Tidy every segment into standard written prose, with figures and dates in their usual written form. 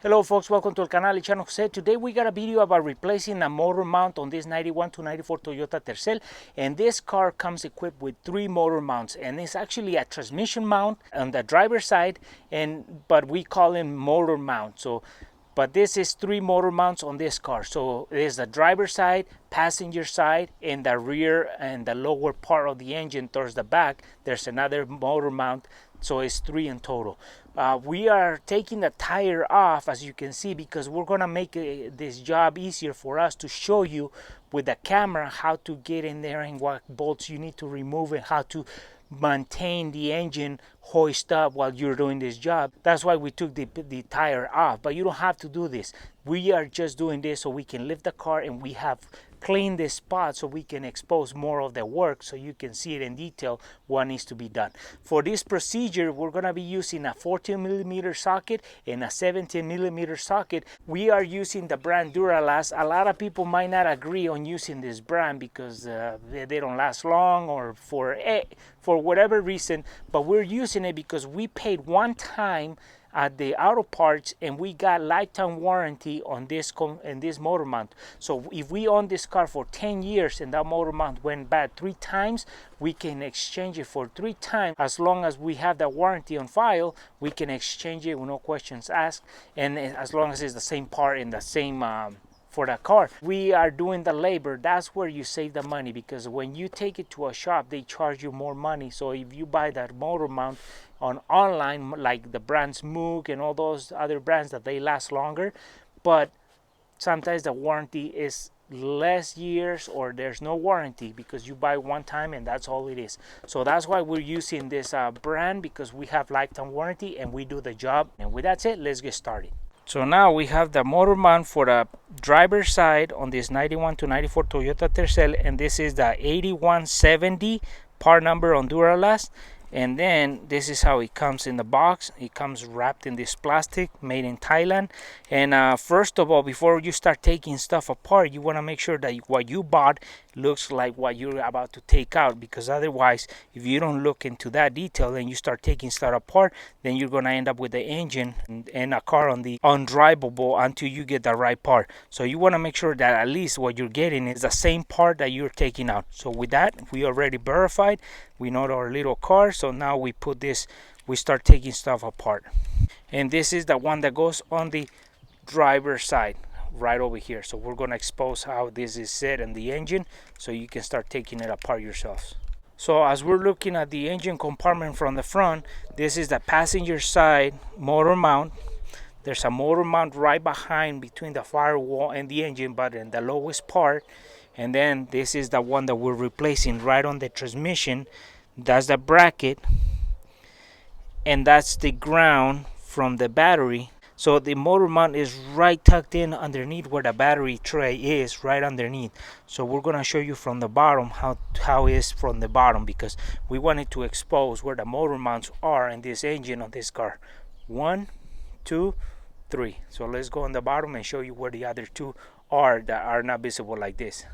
Hello folks, welcome to El Canal y Channel Jose. Today we got a video about replacing a motor mount on this 91 to 94 Toyota Tercel, and this car comes equipped with 3 motor mounts, and it's actually a transmission mount on the driver's side, but we call them motor mount. But this is 3 motor mounts on this car. So there's the driver's side, passenger side, and the rear and the lower part of the engine towards the back. There's another motor mount, so it's 3 in total. We are taking the tire off, as you can see, because we're gonna make this job easier for us to show you with the camera how to get in there and what bolts you need to remove and how to maintain the engine hoist up while you're doing this job. That's why we took the tire off, but you don't have to do this. We are just doing this so we can lift the car, and we have cleaned this spot so we can expose more of the work so you can see it in detail what needs to be done. For this procedure, we're going to be using a 14mm socket and a 17mm socket. We are using the brand Duralast. A lot of people might not agree on using this brand because they don't last long or for whatever reason, but we're using it because we paid one time at the auto parts and we got lifetime warranty on this motor mount. So if we own this car for 10 years and that motor mount went bad 3 times, we can exchange it for 3 times. As long as we have the warranty on file, we can exchange it with no questions asked, and as long as it's the same part and the same for the car. We are doing the labor. That's where you save the money, because when you take it to a shop, they charge you more money. So if you buy that motor mount online, like the brands Moog and all those other brands, that they last longer, but sometimes the warranty is less years or there's no warranty because you buy one time and that's all it is. So that's why we're using this brand, because we have lifetime warranty and we do the job. And with that said, let's get started. So now we have the motor mount for the driver's side on this 91 to 94 Toyota Tercel, and this is the 8170 part number on Duralast. And then this is how it comes in the box. It comes wrapped in this plastic made in Thailand. And first of all, before you start taking stuff apart, you want to make sure that what you bought looks like what you're about to take out, because otherwise, if you don't look into that detail and you start taking stuff apart, then you're going to end up with the engine and a car on the undrivable until you get the right part. So you want to make sure that at least what you're getting is the same part that you're taking out. So with that, we already verified. We know our little car. So now we put this, we start taking stuff apart. And this is the one that goes on the driver's side right over here. So we're going to expose how this is set in the engine so you can start taking it apart yourselves. So as we're looking at the engine compartment from the front, this is the passenger side motor mount. There's a motor mount right behind between the firewall and the engine, but in the lowest part. And then this is the one that we're replacing right on the transmission. That's the bracket, and that's the ground from the battery. So the motor mount is right tucked in underneath where the battery tray is, right underneath. So we're going to show you from the bottom how it is from the bottom, because we wanted to expose where the motor mounts are in this engine on this car. 1, 2, 3. So let's go on the bottom and show you where the other 2 are that are not visible like this.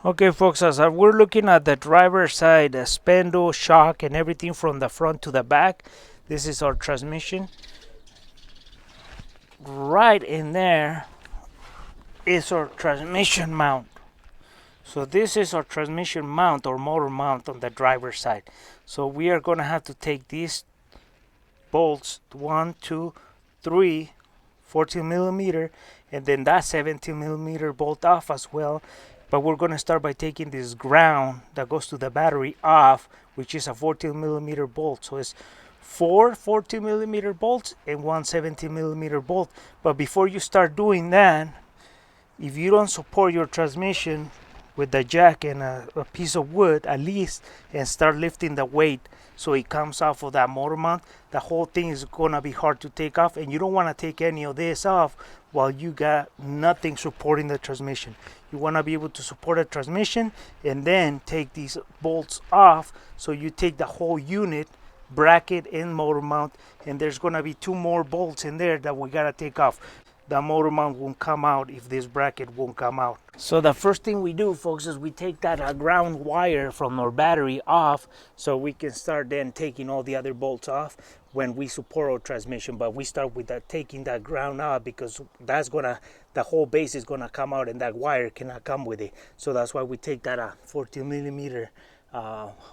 Okay folks, as we're looking at the driver's side, the spindle, shock, and everything from the front to the back, this is our transmission. Right in there is our transmission mount. So this is our transmission mount or motor mount on the driver's side. So we are going to have to take these bolts, 1, 2, 3, 14mm, and then that 17mm bolt off as well. But we're going to start by taking this ground that goes to the battery off, which is a 14mm bolt. So it's 4 14mm bolts and 1 17mm bolt. But before you start doing that, if you don't support your transmission with the jack and a piece of wood at least, and start lifting the weight so it comes off of that motor mount, the whole thing is going to be hard to take off, and you don't want to take any of this off while you got nothing supporting the transmission. You want to be able to support a transmission and then take these bolts off. So you take the whole unit, bracket and motor mount, and there's going to be 2 more bolts in there that we got to take off. the motor mount won't come out if this bracket won't come out. So the first thing we do, folks, is we take that ground wire from our battery off so we can start then taking all the other bolts off when we support our transmission. But we start with taking that ground out because that's gonna, the whole base is gonna come out and that wire cannot come with it. So that's why we take that 14 millimeter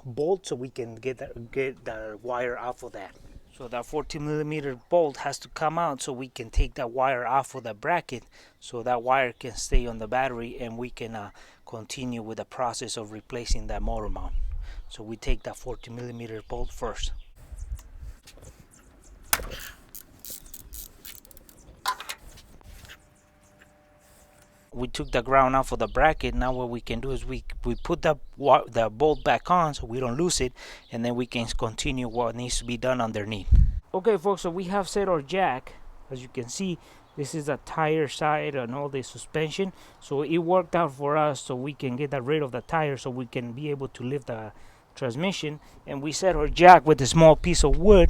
bolt so we can get the wire off of that. So that 14 millimeter bolt has to come out so we can take that wire off of the bracket so that wire can stay on the battery and we can continue with the process of replacing that motor mount. So we take that 14 millimeter bolt first. We took the ground off of the bracket. Now what we can do is we put the bolt back on so we don't lose it, and then we can continue what needs to be done underneath. Okay folks, so we have set our jack. As you can see, this is the tire side and all the suspension, so it worked out for us so we can get rid of the tire so we can be able to lift the transmission. And we set our jack with a small piece of wood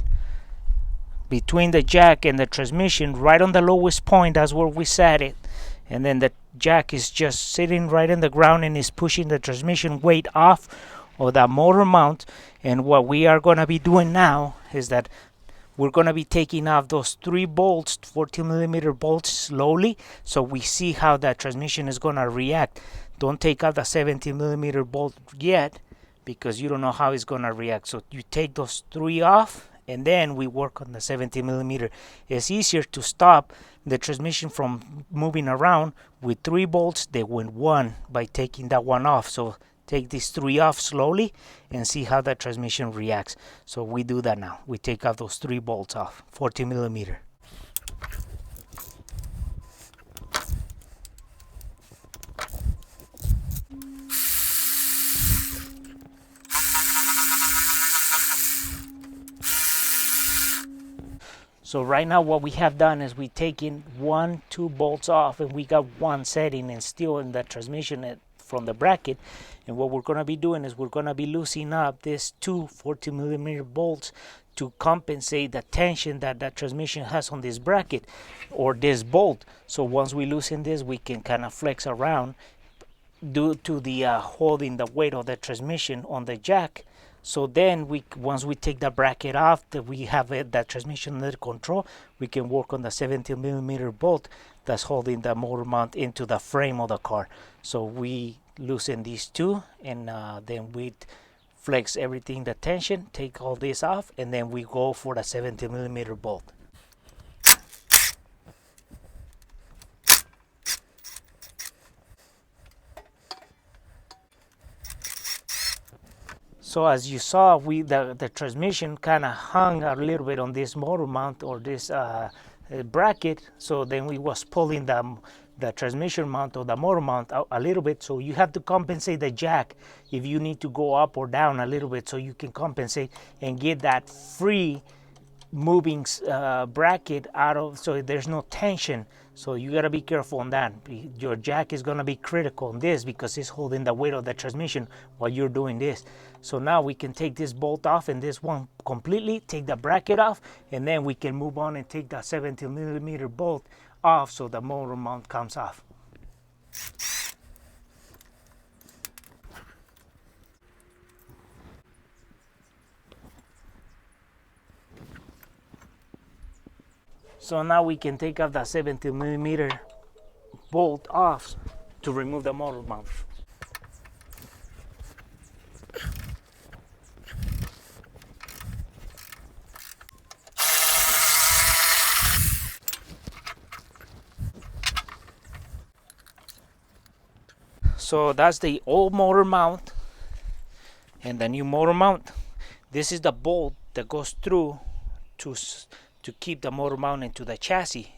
between the jack and the transmission right on the lowest point. That's where we set it, and then the jack is just sitting right in the ground and is pushing the transmission weight off of that motor mount. And what we are going to be doing now is that we're going to be taking off those 3 bolts, 14 millimeter bolts, slowly so we see how that transmission is going to react. Don't take out the 17 millimeter bolt yet because you don't know how it's going to react. So you take those 3 off and then we work on the 17 millimeter. It's easier to stop the transmission from moving around with 3 bolts than with 1 by taking that 1 off. So take these 3 off slowly and see how the transmission reacts. So we do that now. We take off those 3 bolts off, 14 millimeter. So right now what we have done is we taken 1, 2 bolts off and we got 1 setting and still in the transmission from the bracket. And what we're going to be doing is we're going to be loosening up these 2 14 millimeter bolts to compensate the tension that that transmission has on this bracket or this bolt. So once we loosen this, we can kind of flex around due to the holding the weight of the transmission on the jack. So then once we take the bracket off, that we have that transmission under control, we can work on the 17 millimeter bolt that's holding the motor mount into the frame of the car. So we loosen these 2 and then we flex everything, the tension, take all this off, and then we go for the 17 millimeter bolt. So as you saw, the transmission kind of hung a little bit on this motor mount or this bracket. So then we was pulling the transmission mount or the motor mount out a little bit. So you have to compensate the jack if you need to go up or down a little bit so you can compensate and get that free moving bracket out of, so there's no tension. So you got to be careful on that. Your jack is going to be critical on this because it's holding the weight of the transmission while you're doing this. So now we can take this bolt off and this one completely, take the bracket off, and then we can move on and take that 17 millimeter bolt off so the motor mount comes off. So now we can take off the 17 millimeter bolt off to remove the motor mount. So that's the old motor mount and the new motor mount. This is the bolt that goes through to keep the motor mount into the chassis.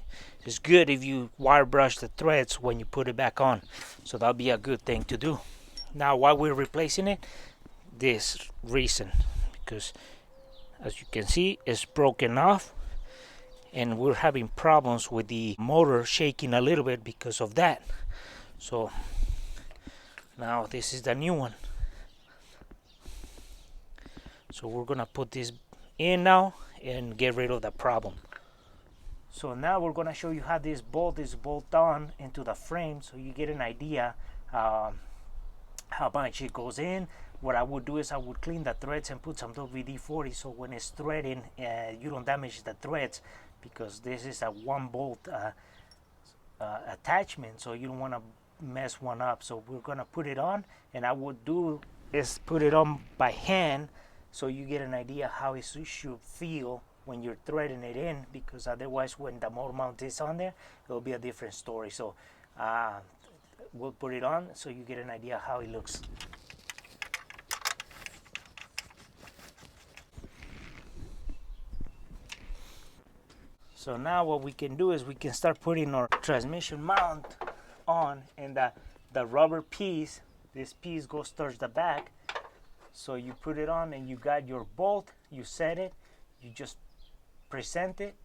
It's good if you wire brush the threads when you put it back on. So that'll be a good thing to do. Now while we're replacing it, this reason, because as you can see, it's broken off and we're having problems with the motor shaking a little bit because of that. So now this is the new one. So we're gonna put this in now and get rid of the problem. So now we're going to show you how this bolt is bolted on into the frame, so you get an idea how much it goes in. What I would do is I would clean the threads and put some WD-40 so when it's threading you don't damage the threads, because this is a one bolt attachment, so you don't want to mess one up. So we're going to put it on, and I would do is put it on by hand so you get an idea how it should feel when you're threading it in, because otherwise when the motor mount is on there it'll be a different story. So we'll put it on so you get an idea how it looks. So now what we can do is we can start putting our transmission mount on, and the rubber piece, this piece goes towards the back. So you put it on and you got your bolt, you set it, you just present it,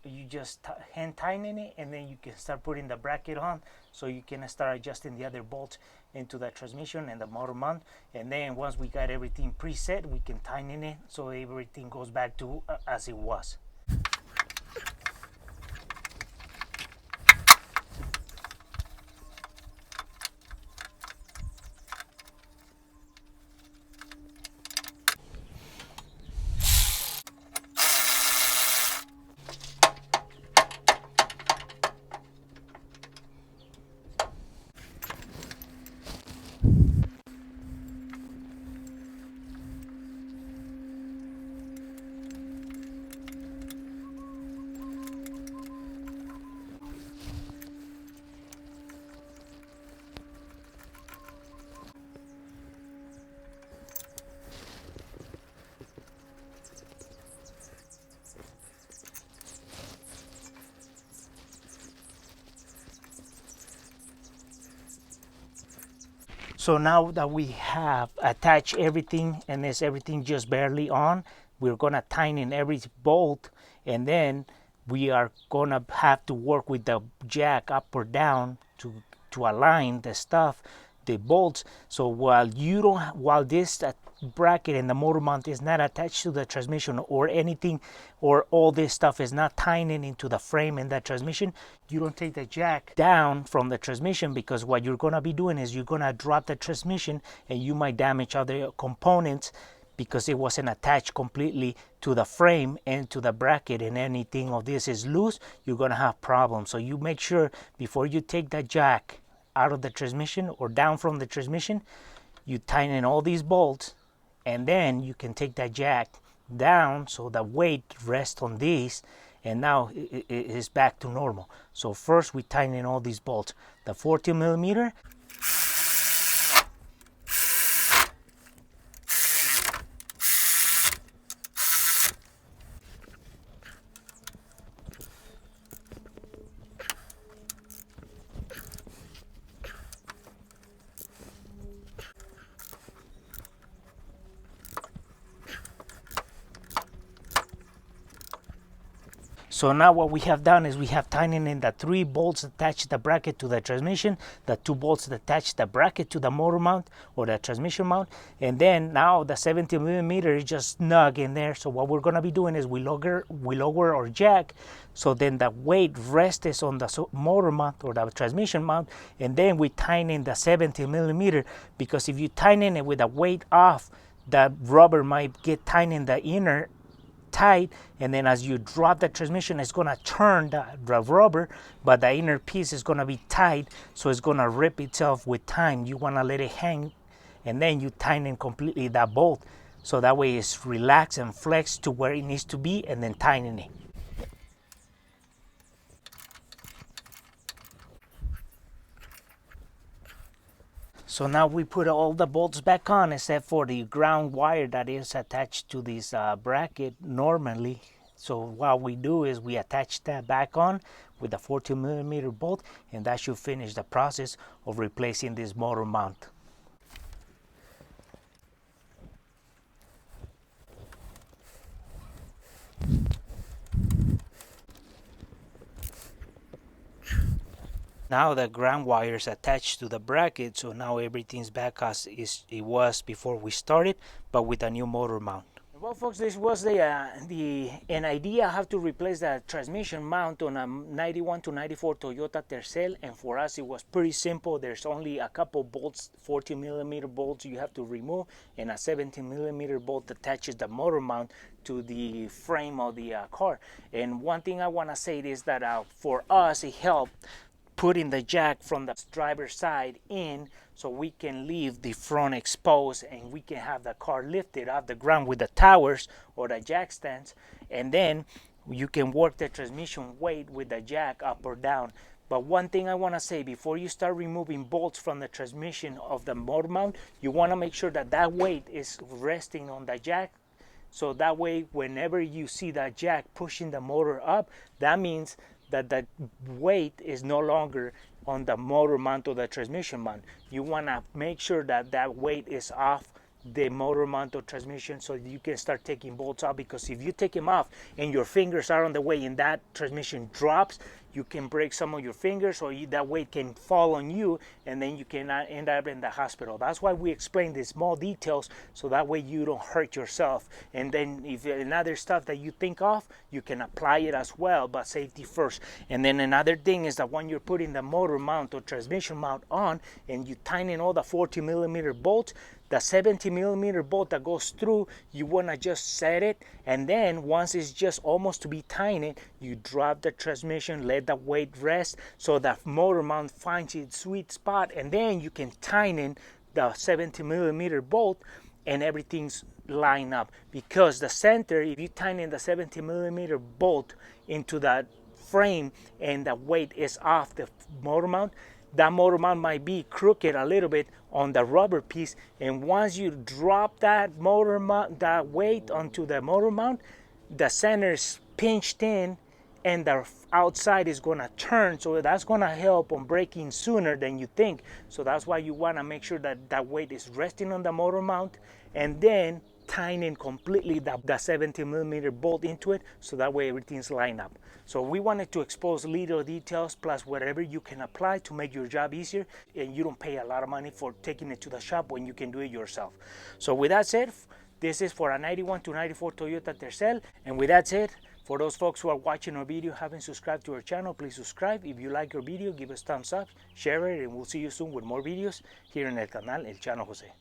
you just hand tighten it, and then you can start putting the bracket on so you can start adjusting the other bolts into the transmission and the motor mount. And then once we got everything preset, we can tighten it so everything goes back to as it was. So now that we have attached everything and is everything just barely on, we're gonna tighten every bolt, and then we are gonna have to work with the jack up or down to align the stuff, the bolts. So while this bracket and the motor mount is not attached to the transmission or anything, or all this stuff is not tightening into the frame and the transmission, you don't take the jack down from the transmission, because what you're going to be doing is you're going to drop the transmission and you might damage other components because it wasn't attached completely to the frame and to the bracket, and anything of this is loose, you're going to have problems. So you make sure before you take the jack out of the transmission or down from the transmission, you tighten all these bolts, and then you can take that jack down so the weight rests on these, and now it is back to normal. So first we tighten all these bolts. The 14 millimeter, so now what we have done is we have tightened in the 3 bolts attached the bracket to the transmission, the 2 bolts that attach the bracket to the motor mount or the transmission mount, and then now the 17 millimeter is just snug in there. So what we're going to be doing is we lower our jack, so then the weight rests on the motor mount or the transmission mount, and then we tighten in the 17 millimeter, because if you tighten it with the weight off, the rubber might get tight in the inner tight, and then as you drop the transmission, it's going to turn the rubber, but the inner piece is going to be tight, so it's going to rip itself with time. You want to let it hang, and then you tighten completely that bolt, so that way it's relaxed and flexed to where it needs to be, and then tighten it. So now we put all the bolts back on except for the ground wire that is attached to this bracket normally. So what we do is we attach that back on with a 14 millimeter bolt, and that should finish the process of replacing this motor mount. Now the ground wire is attached to the bracket, so now everything's back as it was before we started, but with a new motor mount. Well, folks, this was an idea how to replace the transmission mount on a 91 to 94 Toyota Tercel, and for us it was pretty simple. There's only a couple bolts, 14 millimeter bolts you have to remove, and a 17 millimeter bolt that attaches the motor mount to the frame of the car. And one thing I want to say is that for us it helped putting the jack from the driver's side in, so we can leave the front exposed and we can have the car lifted off the ground with the towers or the jack stands, and then you can work the transmission weight with the jack up or down. But one thing I want to say, before you start removing bolts from the transmission of the motor mount, you want to make sure that that weight is resting on the jack. So that way, whenever you see that jack pushing the motor up, that means that the weight is no longer on the motor mount or the transmission mount. You want to make sure that that weight is off the motor mount or transmission, so you can start taking bolts out, because if you take them off and your fingers are on the way and that transmission drops, you can break some of your fingers, or that weight can fall on you, and then you can end up in the hospital. That's why we explain the small details, so that way you don't hurt yourself. And then if another stuff that you think of, you can apply it as well, but safety first. And then another thing is that when you're putting the motor mount or transmission mount on and you tighten all the 40 millimeter bolts, the 70 millimeter bolt that goes through, you want to just set it, and then once it's just almost to be tightened, you drop the transmission, let the weight rest so the motor mount finds its sweet spot, and then you can tighten the 70 millimeter bolt and everything's lined up. Because the center, if you tighten the 70 millimeter bolt into that frame and the weight is off the motor mount, that motor mount might be crooked a little bit on the rubber piece, and once you drop that motor mount, that weight onto the motor mount, the center is pinched in and the outside is going to turn, so that's going to help on breaking sooner than you think. So that's why you want to make sure that that weight is resting on the motor mount, and then tightening completely the 70 millimeter bolt into it, so that way everything's lined up. So we wanted to expose little details plus whatever you can apply to make your job easier, and you don't pay a lot of money for taking it to the shop when you can do it yourself. So with that said, this is for a 91 to 94 Toyota Tercel. And with that said, for those folks who are watching our video, haven't subscribed to our channel, please subscribe. If you like our video, give us thumbs up, share it, and we'll see you soon with more videos here en el canal El Chano Jose.